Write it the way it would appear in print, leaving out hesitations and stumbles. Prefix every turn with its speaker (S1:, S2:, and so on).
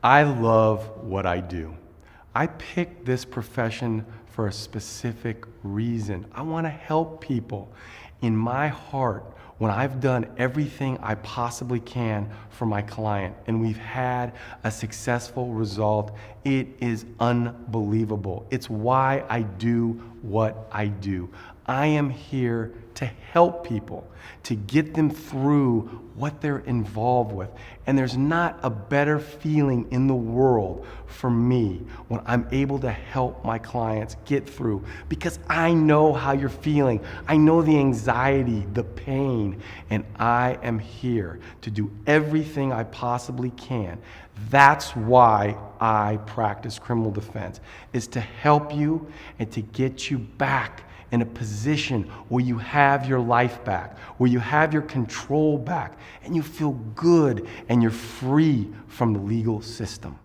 S1: I love what I do. I picked this profession for a specific reason. I want to help people. In my heart, when I've done everything I possibly can for my client and we've had a successful result, it is unbelievable. It's why I do what I do. I am here to help people, to get them through what they're involved with. And there's not a better feeling in the world for me when I'm able to help my clients get through, because I know how you're feeling. I know the anxiety, the pain, and I am here to do everything I possibly can. That's why I practice criminal defense, is to help you and to get you back in a position where you have your life back, where you have your control back, and you feel good and you're free from the legal system.